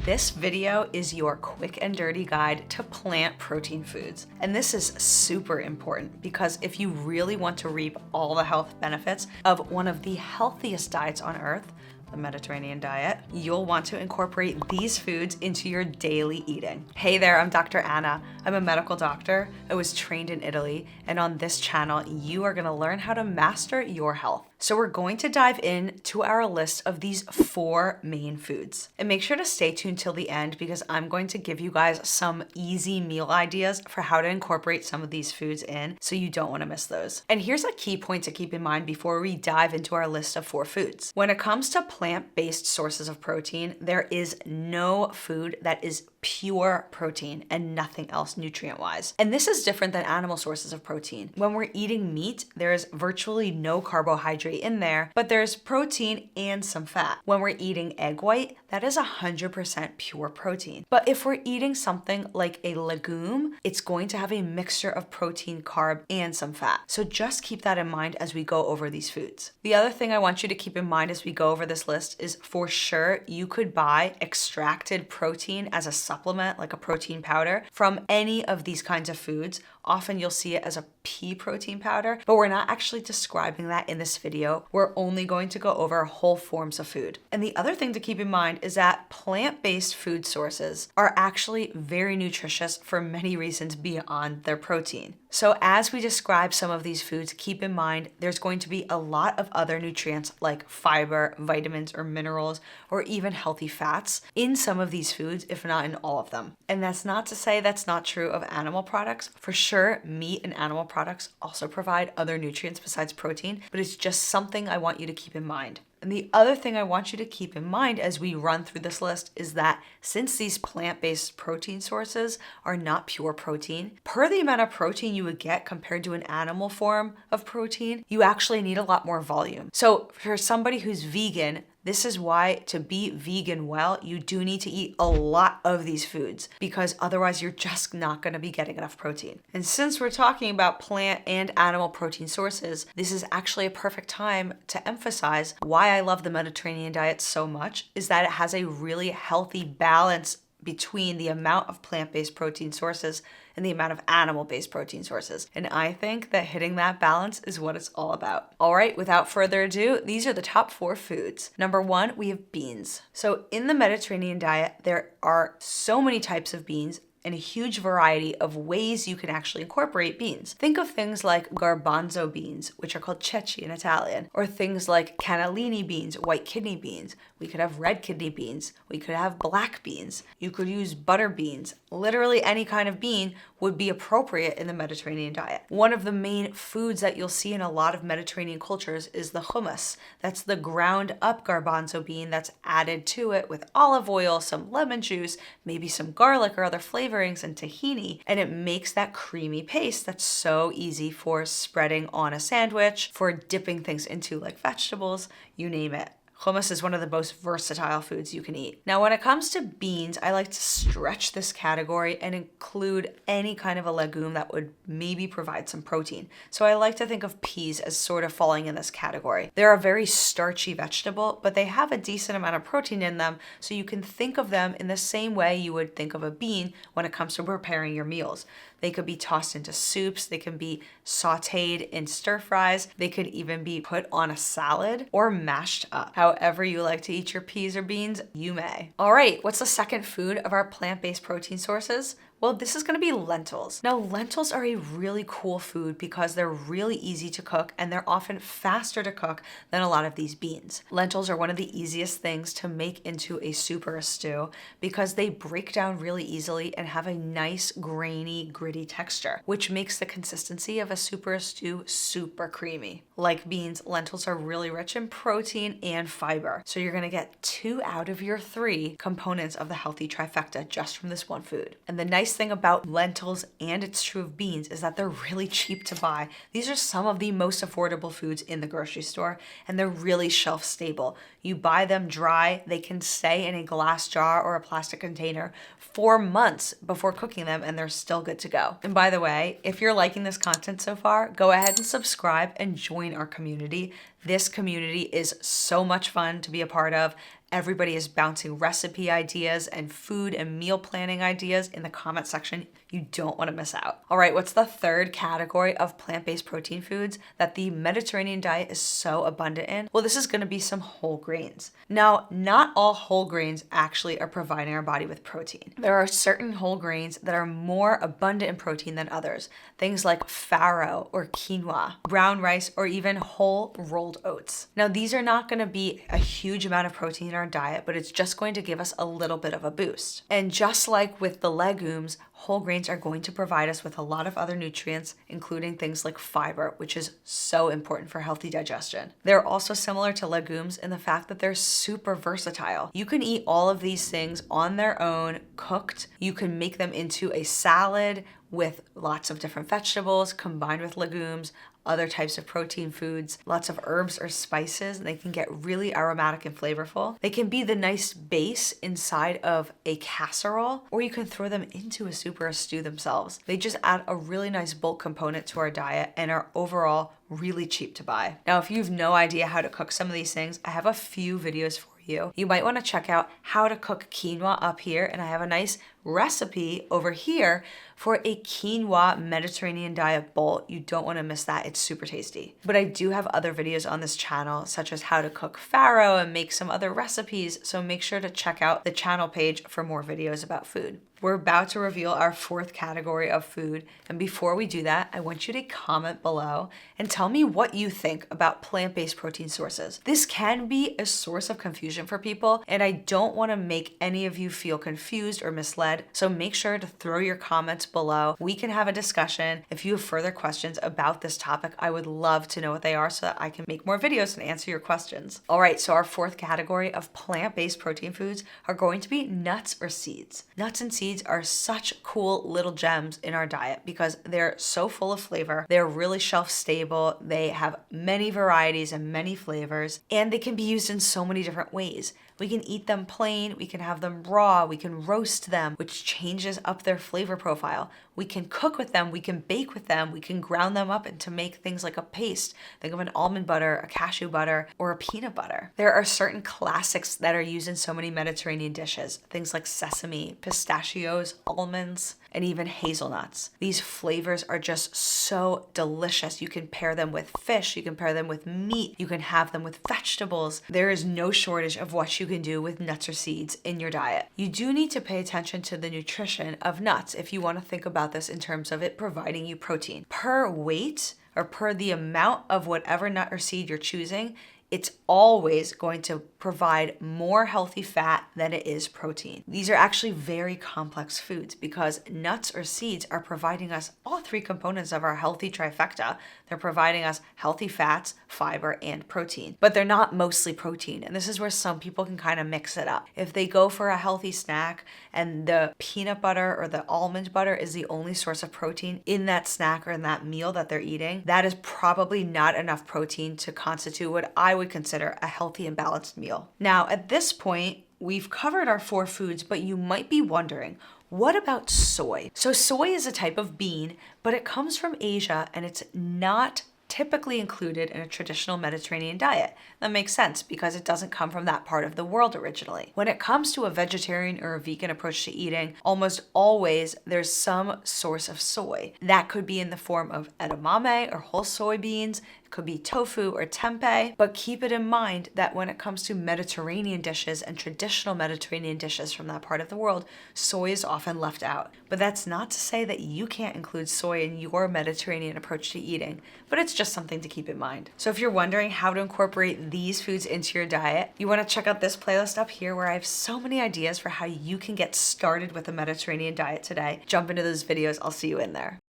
This video is your quick and dirty guide to plant protein foods. And this is super important because if you really want to reap all the health benefits of one of the healthiest diets on earth, the Mediterranean diet, you'll want to incorporate these foods into your daily eating. Hey there, I'm Dr. Anna. I'm a medical doctor. I was trained in Italy, and on this channel, you are gonna learn how to master your health. So we're going to dive in to our list of these 4 main foods. And make sure to stay tuned till the end because I'm going to give you guys some easy meal ideas for how to incorporate some of these foods in, so you don't want to miss those. And here's a key point to keep in mind before we dive into our list of 4 foods. When it comes to plant-based sources of protein, there is no food that is pure protein and nothing else nutrient-wise. And this is different than animal sources of protein. When we're eating meat, there is virtually no carbohydrate in there, but there's protein and some fat. When we're eating egg white, that is 100% pure protein. But if we're eating something like a legume, it's going to have a mixture of protein, carb, and some fat. So just keep that in mind as we go over these foods. The other thing I want you to keep in mind as we go over this list is for sure you could buy extracted protein as a supplement, like a protein powder, from any of these kinds of foods. Often you'll see it as a pea protein powder, but we're not actually describing that in this video. We're only going to go over whole forms of food. And the other thing to keep in mind is that plant-based food sources are actually very nutritious for many reasons beyond their protein. So as we describe some of these foods, keep in mind there's going to be a lot of other nutrients like fiber, vitamins or minerals, or even healthy fats in some of these foods, if not in all of them. And that's not to say that's not true of animal products. For sure, meat and animal products also provide other nutrients besides protein, but it's just something I want you to keep in mind. And the other thing I want you to keep in mind as we run through this list is that since these plant-based protein sources are not pure protein, per the amount of protein you would get compared to an animal form of protein, you actually need a lot more volume. So for somebody who's vegan, this is why to be vegan well, you do need to eat a lot of these foods because otherwise you're just not going to be getting enough protein. And since we're talking about plant and animal protein sources, this is actually a perfect time to emphasize why I love the Mediterranean diet so much is that it has a really healthy balance between the amount of plant-based protein sources and the amount of animal-based protein sources. And I think that hitting that balance is what it's all about. All right, without further ado, these are the top 4 foods. Number 1, we have beans. So in the Mediterranean diet, there are so many types of beans and a huge variety of ways you can actually incorporate beans. Think of things like garbanzo beans, which are called ceci in Italian, or things like cannellini beans, white kidney beans. We could have red kidney beans. We could have black beans. You could use butter beans. Literally any kind of bean would be appropriate in the Mediterranean diet. One of the main foods that you'll see in a lot of Mediterranean cultures is the hummus. That's the ground up garbanzo bean that's added to it with olive oil, some lemon juice, maybe some garlic or other flavorings and tahini, and it makes that creamy paste that's so easy for spreading on a sandwich, for dipping things into like vegetables, you name it. Hummus is one of the most versatile foods you can eat. Now, when it comes to beans, I like to stretch this category and include any kind of a legume that would maybe provide some protein. So I like to think of peas as sort of falling in this category. They're a very starchy vegetable, but they have a decent amount of protein in them, so you can think of them in the same way you would think of a bean when it comes to preparing your meals. They could be tossed into soups, they can be sauteed in stir fries, they could even be put on a salad or mashed up. However you like to eat your peas or beans, you may. All right, what's the second food of our plant-based protein sources? Well, this is gonna be lentils. Now, lentils are a really cool food because they're really easy to cook and they're often faster to cook than a lot of these beans. Lentils are one of the easiest things to make into a soup or a stew because they break down really easily and have a nice, grainy, gritty texture, which makes the consistency of a soup or a stew super creamy. Like beans, lentils are really rich in protein and fiber. So you're gonna get 2 out of your 3 components of the healthy trifecta just from this one food. And the nice thing about lentils, and it's true of beans, is that they're really cheap to buy. These are some of the most affordable foods in the grocery store, and they're really shelf stable. You buy them dry, they can stay in a glass jar or a plastic container for months before cooking them, and they're still good to go. And by the way, if you're liking this content so far, go ahead and subscribe and join our community. This community is so much fun to be a part of. Everybody is bouncing recipe ideas and food and meal planning ideas in the comment section. You don't want to miss out. All right, what's the third category of plant-based protein foods that the Mediterranean diet is so abundant in? Well, this is going to be some whole grains. Now, not all whole grains actually are providing our body with protein. There are certain whole grains that are more abundant in protein than others. Things like farro or quinoa, brown rice, or even whole rolled oats. Now, these are not going to be a huge amount of protein in our diet, but it's just going to give us a little bit of a boost. And just like with the legumes, whole grains are going to provide us with a lot of other nutrients, including things like fiber, which is so important for healthy digestion. They're also similar to legumes in the fact that they're super versatile. You can eat all of these things on their own, cooked. You can make them into a salad with lots of different vegetables combined with legumes, other types of protein foods, lots of herbs or spices. They can get really aromatic and flavorful. They can be the nice base inside of a casserole, or you can throw them into a soup or a stew themselves. They just add a really nice bulk component to our diet and are overall really cheap to buy. Now, if you have no idea how to cook some of these things, I have a few videos for you. You might want to check out how to cook quinoa up here, and I have a nice recipe over here for a quinoa Mediterranean diet bowl. You don't want to miss that. It's super tasty. But I do have other videos on this channel, such as how to cook farro and make some other recipes, so make sure to check out the channel page for more videos about food. We're about to reveal our fourth category of food, and before we do that, I want you to comment below and tell me what you think about plant-based protein sources. This can be a source of confusion for people, and I don't want to make any of you feel confused or misled, so make sure to throw your comments below. We can have a discussion. If you have further questions about this topic, I would love to know what they are so that I can make more videos and answer your questions. All right, so our fourth category of plant-based protein foods are going to be nuts or seeds. Nuts and seeds are such cool little gems in our diet because they're so full of flavor. They're really shelf stable. They have many varieties and many flavors, and they can be used in so many different ways. We can eat them plain, we can have them raw, we can roast them, which changes up their flavor profile. We can cook with them, we can bake with them, we can ground them up and to make things like a paste. Think of an almond butter, a cashew butter, or a peanut butter. There are certain classics that are used in so many Mediterranean dishes, things like sesame, pistachios, almonds, and even hazelnuts. These flavors are just so delicious. You can pair them with fish, you can pair them with meat, you can have them with vegetables. There is no shortage of what you can do with nuts or seeds in your diet. You do need to pay attention to the nutrition of nuts if you want to think about this in terms of it providing you protein. Per weight, or per the amount of whatever nut or seed you're choosing, it's always going to provide more healthy fat than it is protein. These are actually very complex foods because nuts or seeds are providing us all three components of our healthy trifecta. They're providing us healthy fats, fiber, and protein. But they're not mostly protein, and this is where some people can kind of mix it up. If they go for a healthy snack and the peanut butter or the almond butter is the only source of protein in that snack or in that meal that they're eating, that is probably not enough protein to constitute what I would consider a healthy and balanced meal. Now, at this point, we've covered our four foods, but you might be wondering, what about soy? So soy is a type of bean, but it comes from Asia and it's not typically included in a traditional Mediterranean diet. That makes sense because it doesn't come from that part of the world originally. When it comes to a vegetarian or a vegan approach to eating, almost always there's some source of soy. That could be in the form of edamame or whole soybeans. It could be tofu or tempeh, but keep it in mind that when it comes to Mediterranean dishes and traditional Mediterranean dishes from that part of the world, soy is often left out. But that's not to say that you can't include soy in your Mediterranean approach to eating, but it's just something to keep in mind. So if you're wondering how to incorporate these foods into your diet, you want to check out this playlist up here where I have so many ideas for how you can get started with a Mediterranean diet today. Jump into those videos. I'll see you in there.